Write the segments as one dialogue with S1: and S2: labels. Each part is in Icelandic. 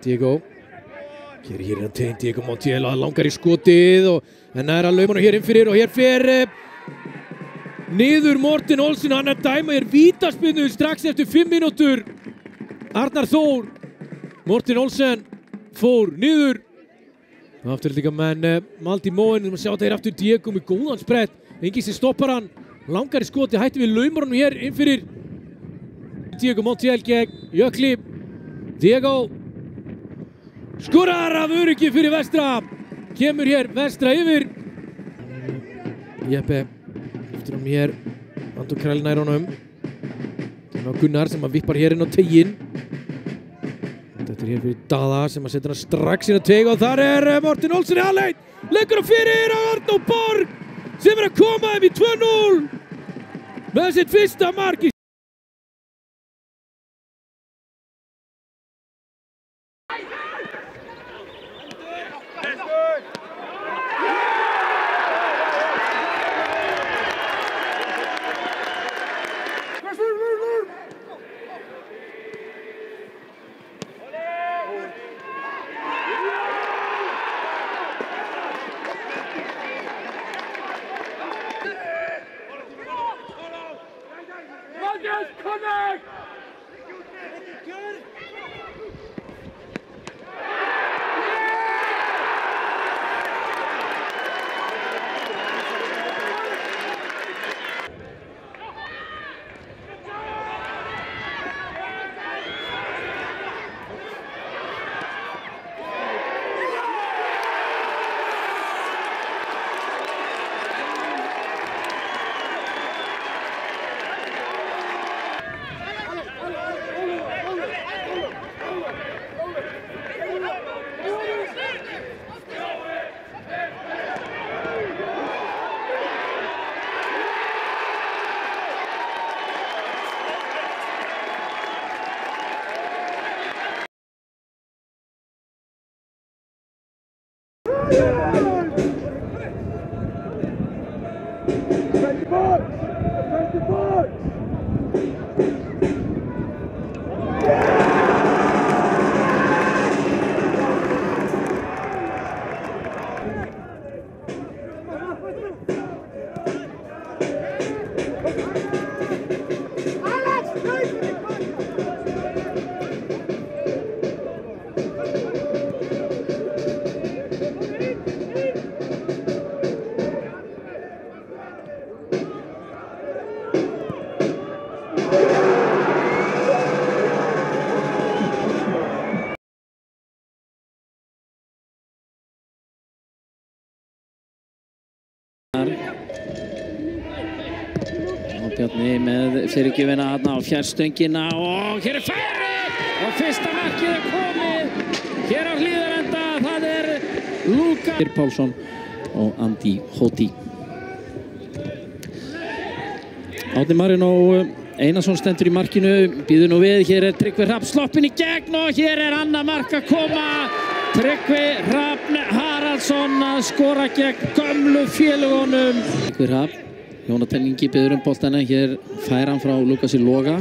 S1: Diego gerir hér inn á teginn, Diego Montiel langar í skotið og nær að lauma hann hér inn fyrir og hér fer niður Morten Olsen, hann dæma hér vítaspyrnu strax eftir 5 mínútur. Arnar Þór, Morten Olsen fór niður. Aftur líka menn Maldi Móen, sjá þetta hér aftur Diego með góðan sprett, enginn sem stoppar hann, langar í skoti, hætti við laumar hann hér inn fyrir. Diego Montiel gegn Jökli, Diego skorar af öryggi fyrir Vestra, kemur hér Vestra yfir. Jeppe eftir hann hér, Anton Krell nær honum, Gunnar sem að vippar hér inn á teginn. Þetta er hér fyrir Dada sem að setja hann strax inn á teg og þar er Morten Olsen í aðleið, leggur hann fyrir Arnó Borg sem er að koma þeim í 2-0 með sitt fyrsta mark.
S2: Bjarni með fyrirgjöfina þarna á fjarstöngina og hér er færi og fyrsta markið er komið hér á Hlíðarenda, það er Luka Pálsson og Andi Hóti. Árni Marino Einarsson stendur í markinu, býður nú við, hér er Tryggvi Hrafn sloppinn í gegn og hér er annað mark að koma. Tryggvi Hrafn Haraldsson að skora gegn gömlu félagunum. Tryggvi Hrafn, Jónatan Ingi biður boltana, hér fær hann frá Lukasi Loga.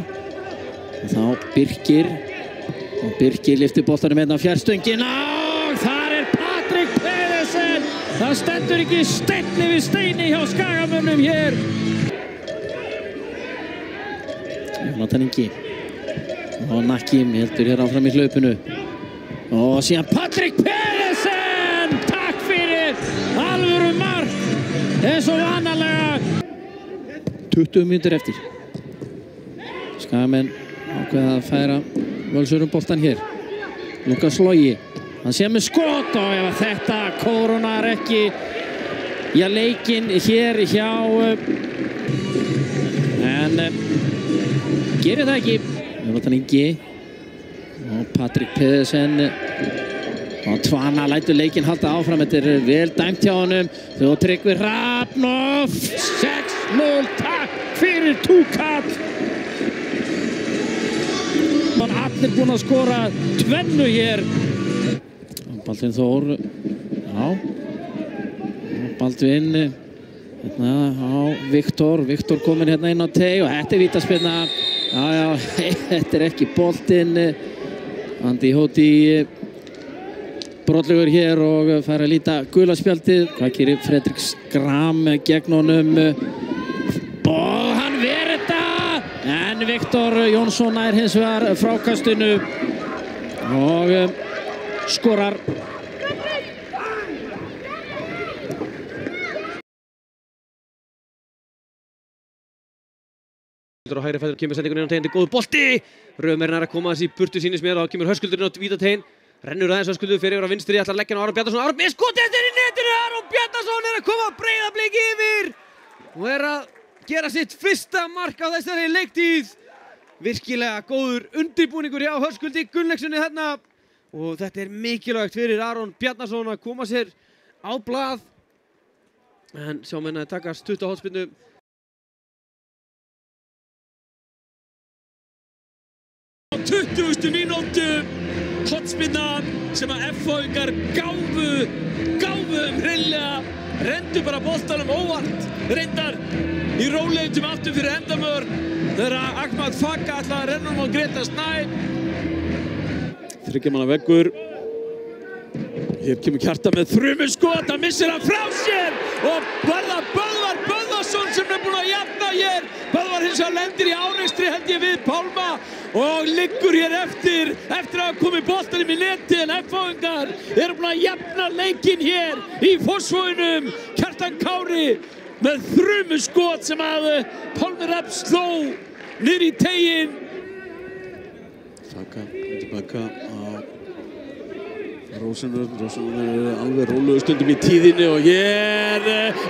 S2: Og þá Birkir, og Birkir lyftir boltanum hérna á fjarstöngina og þar er Patrik Pedersen. Það stendur ekki steinn við steini hjá Skagamönnum hér. Jónatan Ingi og Nakim heldur hér áfram í hlaupinu. Og síðan Patrik Pedersen, takk fyrir, alvöru mark, eins og vanalega. 20 mínútur eftir. Skagamenn ákveða að færa Völsurum boltan hér. Lukas Logi, hann sé með skot og ef þetta kórónar ekki leikinn hér hjá en gerir það ekki. Jónatan Ingi og Patrik Pedersen og Tvana lætur leikinn halda áfram. Þetta er vel dæmt hjá honum. Þó Tryggvi Hrafn og 6-0, takk fyrir Túkall. Allir búin að skora tvennu hér. Baldvin Þór, já, Baldvin hérna á Viktor kominn hérna inn á teig og þetta er vítaspyrna. Já, þetta er ekki boltinn Andi Hóti brotlegur hér og fær að líta gula spjaldið. Hvað gerir Fredrik Skram gegn honum? Og hann ver þetta! En Viktor Jónsson nær hins vegar frákastinu og skorar.
S3: Á hægri fætur kemur sendingun inn á teginn, góð bolti. Röðmerinn er að koma þessi í burtu sýnist mér og kemur Höskuldur inn á vítateginn. Rennur aðeins Höskuldur fyrir yfir á vinstri, ætlar að leggja hann á Aron Bjarnason. Aron Bjarnason, skotið eftir í netinu, Aron Bjarnason er að koma Breiðablik yfir og er að gera sitt fyrsta mark á þessari leiktíð. Virkilega góður undirbúningur hjá Höskuldi Gunnleikssoni þarna og þetta er mikilvægt fyrir Aron Bjarnason að koma sér á blað. En sjá menn að taka stutta hornspyrnu.
S1: 20. mínútu hornspyrna sem að F-fóingar gáfu hreinlega, rendu bara boltanum óvart, reyndar í róleitum aftur fyrir endamörn þegar Ahmad Faka ætlaði að renna á Greta Snæ. Þriggja manna veggur. Hér kemur Kjartan með þrumuskot, hann missir hann frá sér og var það Böðvar Böðvarsson sem er búinn að jafna hér. Böðvar hins vegar lendir í árekstri held ég við Pálma og liggur hér eftir að hafa komið boltanum í neti en F-fóingar eru búinn að jafna leikinn hér í Fossvoginum. Kjartan Kári með þrumuskot sem að Pálmi Rapp sló niður í teginn.
S4: Saka tilbaka á Rósenröð er alveg rólegur stundum í tíðinni og hér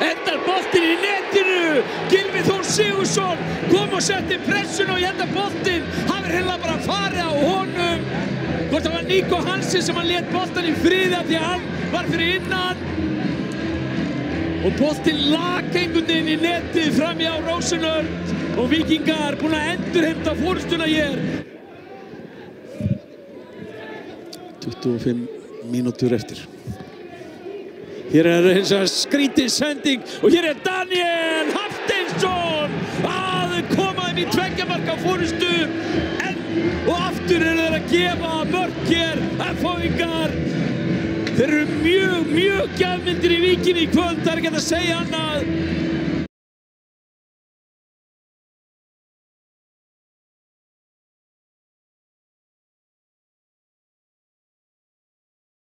S1: endar boltinn í netinu. Gylfi Þór Sigurðsson kom og setti pressun og endar boltinn. Hann er heila bara farið á honum. Hvort það var Nico Hansen sem hann lét boltan í friði því að hann var fyrir innan. Og boltinn lag einhvern veginn í netið fram hjá Rósenröð og Víkingar búin að endurheimta forystuna hér.
S4: 25 mínútur eftir.
S1: Hér er hins vegar skrítið sending og hér er Daniel Hafsteinsson að koma inn í tveggja marka forystu og aftur eru þeir að gefa mörk hér, F-fóingar. Þeir eru mjög gjafmyndir í Víkinni í kvöld, það er ekki hægt að segja annað.